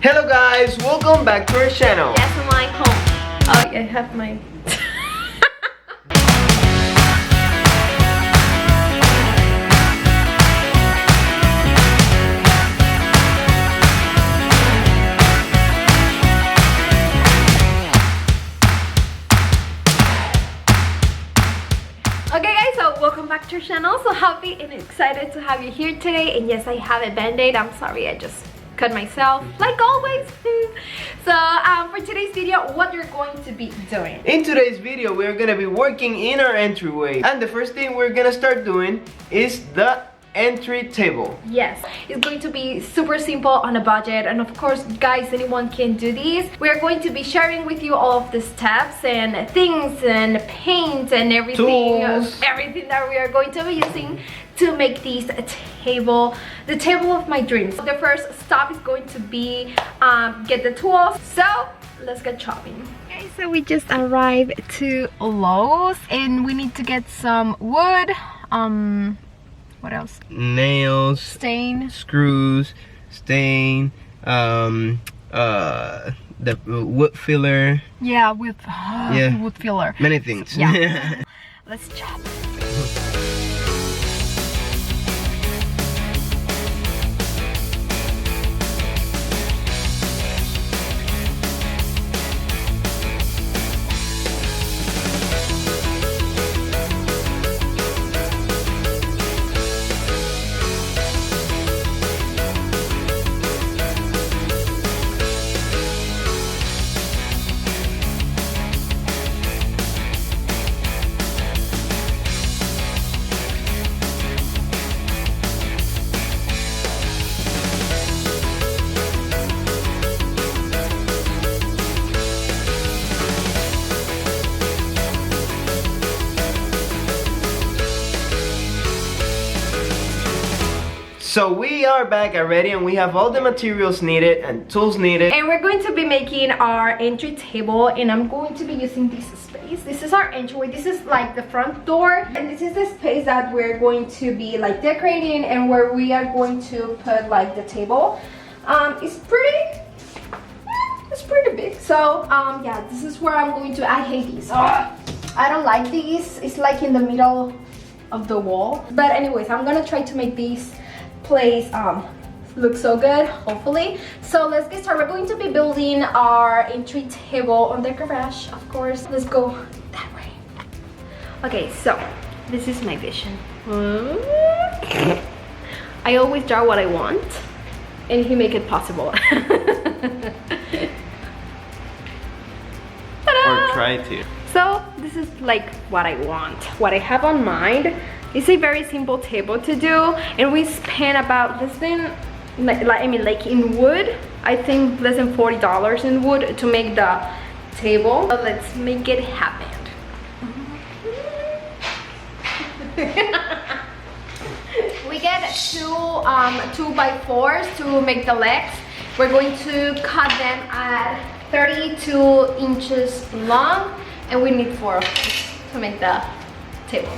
Hello guys, welcome back to our channel. Yes, I'm like home. Oh, I have my... Okay guys, so welcome back to our channel. So happy and excited to have you here today. And yes, I have a band-aid. I'm sorry, I just cut myself like always. So for today's video, what you're going to be doing? In today's video, we're gonna be working in our entryway. And the first thing we're gonna start doing is the entry table. Yes, it's going to be super simple on a budget, and of course guys, anyone can do these. We are going to be sharing with you all of the steps and things and paint and everything, everything that we are going to be using to make this table, the table of my dreams. The first step is going to be get the tools. So let's get shopping. Okay, so we just arrived to Lowe's and we need to get some wood. What else? Nails, stain, screws, stain, the wood filler. Yeah, with yeah, wood filler. Many things. Yeah. Let's chop. So we are back already and we have all the materials needed and tools needed. And we're going to be making our entry table, and I'm going to be using this space. This is our entryway. This is like the front door, and this is the space that we're going to be like decorating and where we are going to put like the table. It's pretty big. So yeah, this is where I'm going to, I hate these. I don't like these. It's like in the middle of the wall. But anyways, I'm gonna try to make these place look so good, hopefully. So let's get started. We're going to be building our entry table on the garage, of course. Let's go that way. Okay, so this is my vision. I always draw what I want and he make it possible. Or try to. So this is like what I want, what I have on mind. It's a very simple table to do, and we spent about less than, like in wood, I think less than $40 in wood to make the table. So let's make it happen. We get two 2x4s to make the legs. We're going to cut them at 32 inches long, and we need 4 of these to make the table.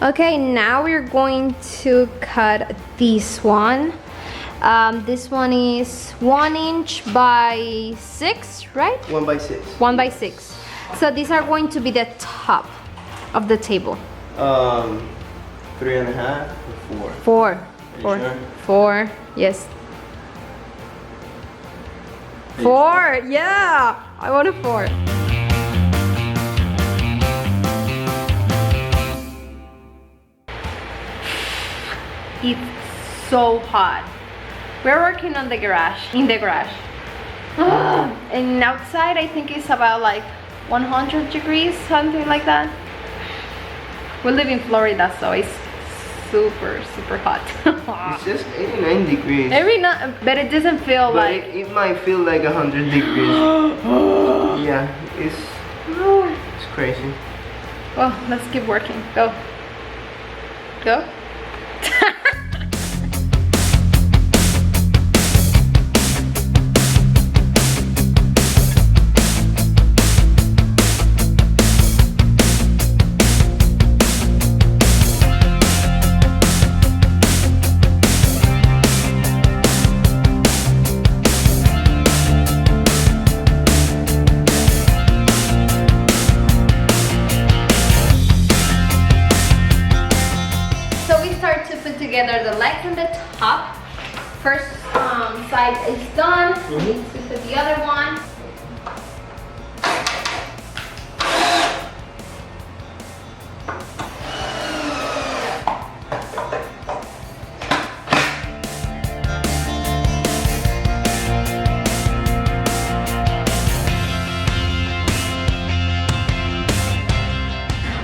Okay, now we're going to cut this one. This one is 1 inch by 6, right? 1 by 6. 1 by 6. So these are going to be the top of the table. 3.5 or 4? 4. Sure? 4. Yes. 4. Yeah. I want a 4. It's so hot. We're working on the garage, in the garage. And outside I think it's about like 100 degrees, something like that. We live in Florida, so it's super hot. It's just 89 degrees. But it doesn't feel but like... it might feel like 100 degrees. Yeah, it's crazy. Well, let's keep working. Go. Go. Together the legs and the top. First side is done. We need to put the other one.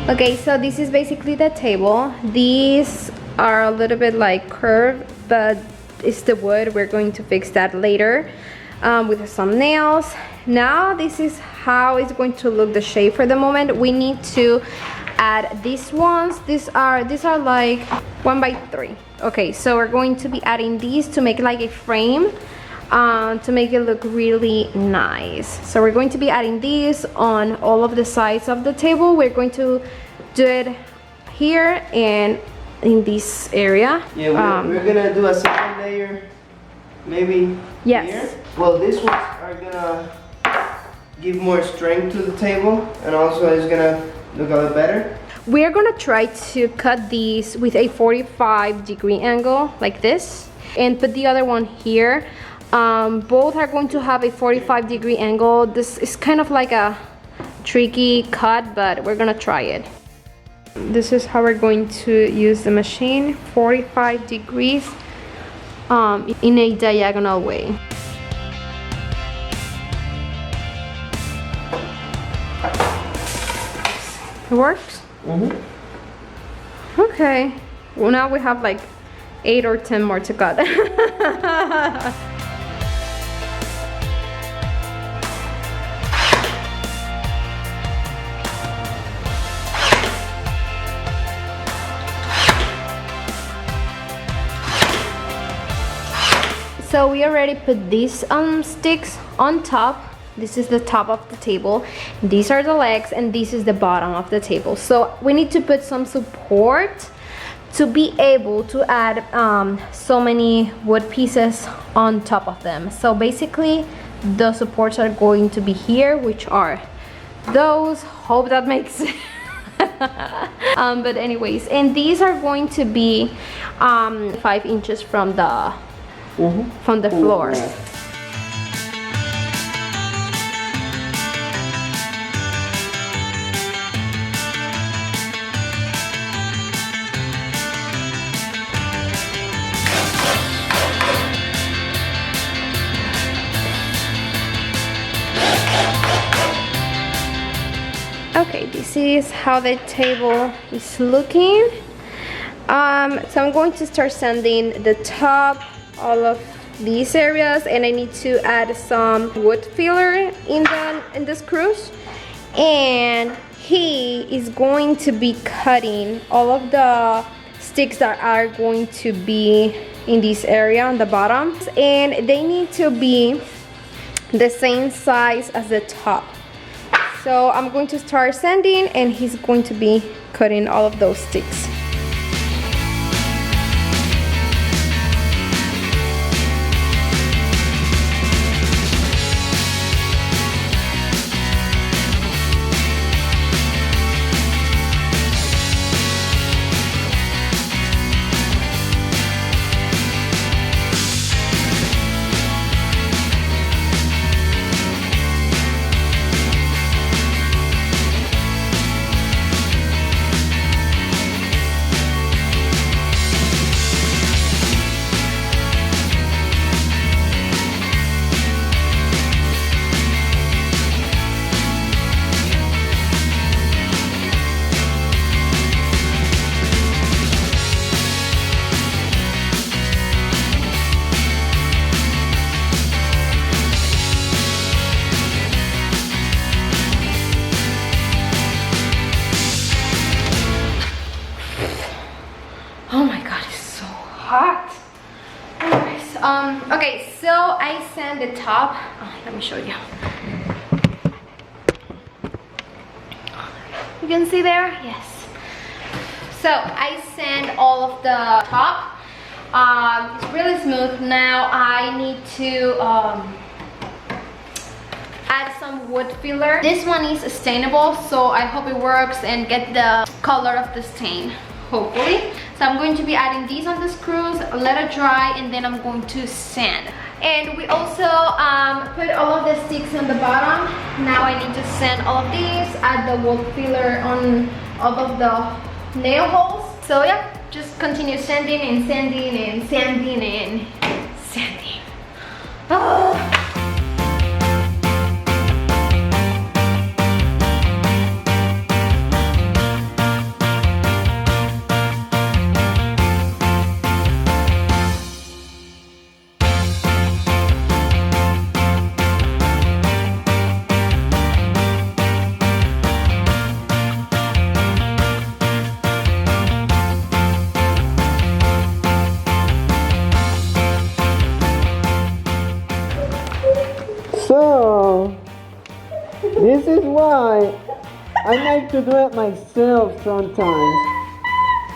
Okay, so this is basically the table. These are a little bit like curved, but it's the wood. We're going to fix that later with some nails. Now this is how it's going to look, the shape for the moment. We need to add these ones. These are like 1 by 3. Okay, so we're going to be adding these to make like a frame to make it look really nice. So we're going to be adding these on all of the sides of the table. We're going to do it here and in this area. Yeah, we're gonna do a second layer, maybe. Yes. Here. Well, these ones are gonna give more strength to the table, and also it's gonna look a lot better. We're gonna try to cut these with a 45-degree angle like this, and put the other one here. Both are going to have a 45-degree angle. This is kind of like a tricky cut, but we're gonna try it. This is how we're going to use the machine, 45 degrees in a diagonal way. It works? Okay, well now we have like 8 or 10 more to cut. So we already put these sticks on top. This is the top of the table. These are the legs, and this is the bottom of the table. So we need to put some support to be able to add so many wood pieces on top of them. So basically the supports are going to be here, which are those. Hope that makes sense. But anyways, and these are going to be 5 inches from the floor. Okay, this is how the table is looking. So I'm going to start sanding the top, all of these areas, and I need to add some wood filler in the screws. And he is going to be cutting all of the sticks that are going to be in this area on the bottom, and they need to be the same size as the top. So I'm going to start sanding, and he's going to be cutting all of those sticks. Okay, so I sand the top. Oh, let me show you. You can see there? Yes. So I sand all of the top. It's really smooth. Now I need to add some wood filler. This one is stainable, so I hope it works and get the color of the stain, hopefully. So I'm going to be adding these on the screws, let it dry, and then I'm going to sand. And we also put all of the sticks on the bottom. Now I need to sand all of these, add the wood filler on all of the nail holes. So yeah, just continue sanding and sanding and sanding and sanding. Oh. So, this is why I like to do it myself sometimes.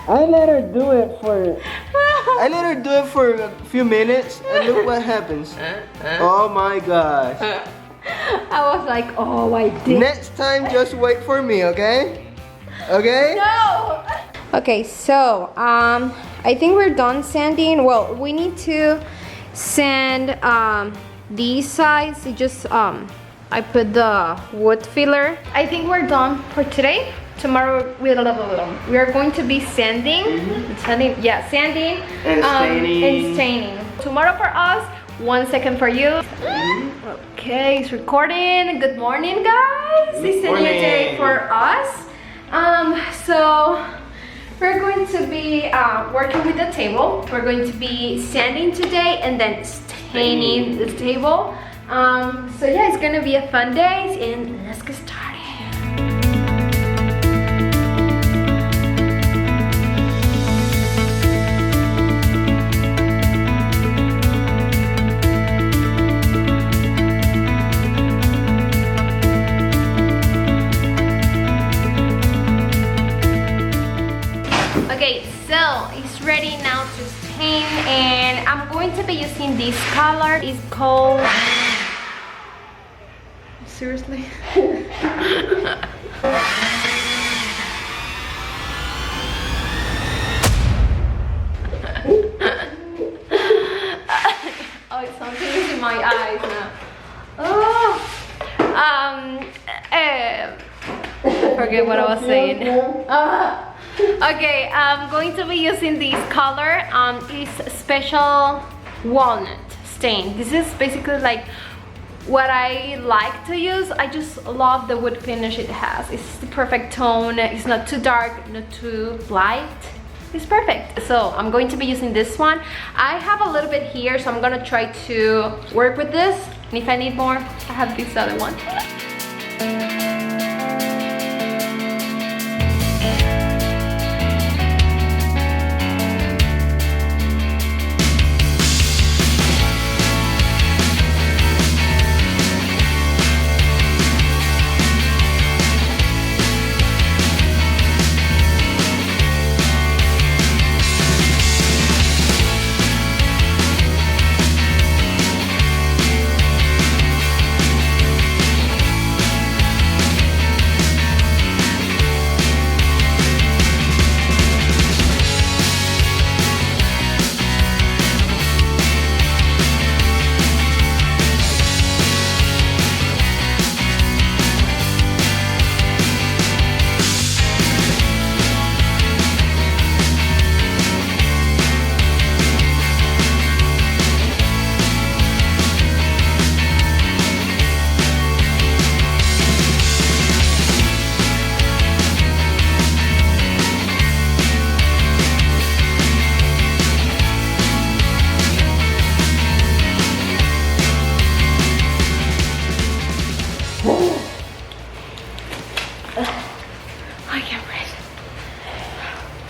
I let her do it for a few minutes and look what happens. Oh my gosh. I was like, oh, I did. Next time, just wait for me, okay? Okay? No! Okay, so, I think we're done sanding. Well, we need to sand, these sides. It just I put the wood filler. I think we're done for today. Tomorrow we are going to be sanding, sanding and staining. Tomorrow for us, 1 second for you. Okay, it's recording. Good morning, guys. It's a new day for us. So we're going to be working with the table. We're going to be sanding today and then staining the table. So yeah, it's gonna be a fun day, and let's get started. Okay, so it's ready now to stain, and I'm going to be using this color. It's called... Seriously? Oh, it's something in my eyes now. Oh, I forget what I was saying. Okay, I'm going to be using this color. It's special walnut stain. This is basically like what I like to use. I just love the wood finish it has. It's the perfect tone. It's not too dark, not too light. It's perfect. So I'm going to be using this one. I have a little bit here, so I'm gonna try to work with this. And if I need more, I have this other one.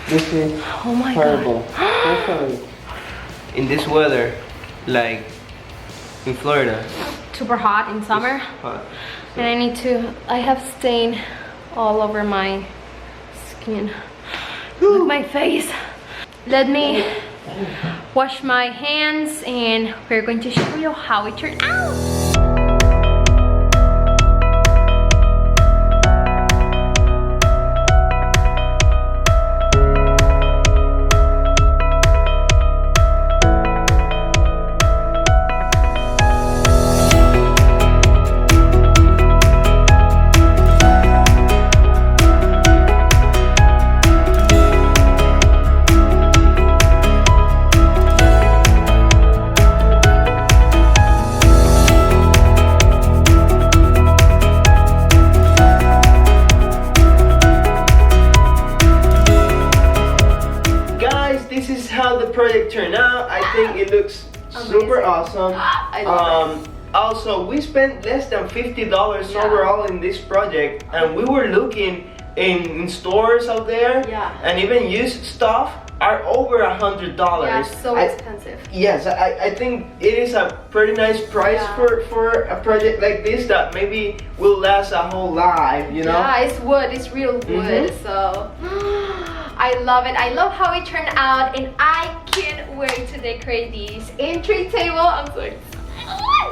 This is oh my horrible. God. In this weather, like in Florida. Super hot in summer. Hot. And I have stain all over my skin. Look at my face. Let me wash my hands and we're going to show you how it turned out. Project turned out. I think it looks super awesome. I love it. Also, we spent less than $50 overall in this project, and we were looking in stores out there, and even used stuff are over $100. Yeah, so expensive. Yes, I think it is a pretty nice price for a project like this that maybe will last a whole life, you know? Yeah, it's wood, it's real wood, so I love it. I love how it turned out, and I can't wait to decorate this entry table. I'm so excited.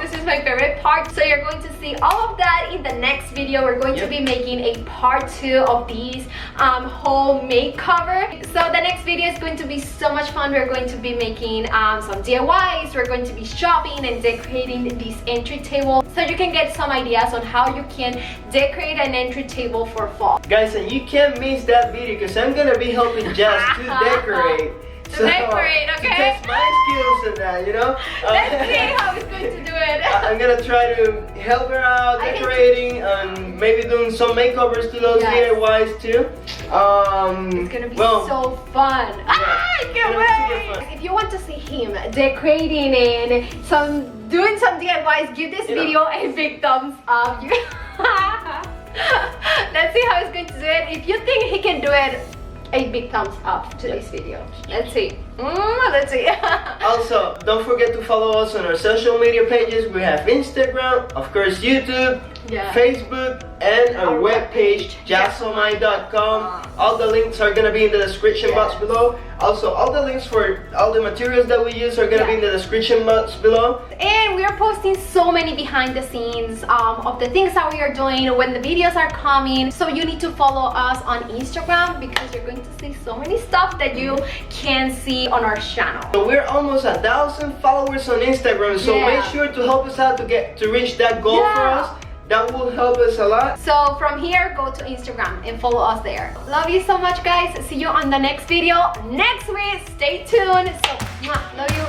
This is my favorite part. So you're going to see all of that in the next video. We're going to be making a part 2 of these home makeover. So the next video is going to be so much fun. We're going to be making some DIYs. We're going to be shopping and decorating this entry table, so you can get some ideas on how you can decorate an entry table for fall. Guys, and you can't miss that video because I'm gonna be helping Jazz to decorate. Decorate, okay? To test my skills in that, you know? Let's see how it's going to do it. I'm gonna try to help her out decorating and maybe doing some makeovers to those DIYs too. It's gonna be so fun. I can't wait! If you want to see him decorating and doing some DIYs, give this video a big thumbs up. Let's see how he's going to do it. If you think he can do it, a big thumbs up to this video. Let's see. Let's see. Also, don't forget to follow us on our social media pages. We have Instagram, of course YouTube, Facebook, and our webpage, Jazomy.com. All the links are gonna be in the description box below. Also, all the links for all the materials that we use are gonna be in the description box below. And we are posting so many behind the scenes of the things that we are doing when the videos are coming. So you need to follow us on Instagram because you're going to see so many stuff that you can see on our channel. So we're almost 1,000 followers on Instagram, so make sure to help us out to reach that goal for us. That will help us a lot. So from here, go to Instagram and follow us there. Love you so much, guys. See you on the next video next week. Stay tuned. So, love you.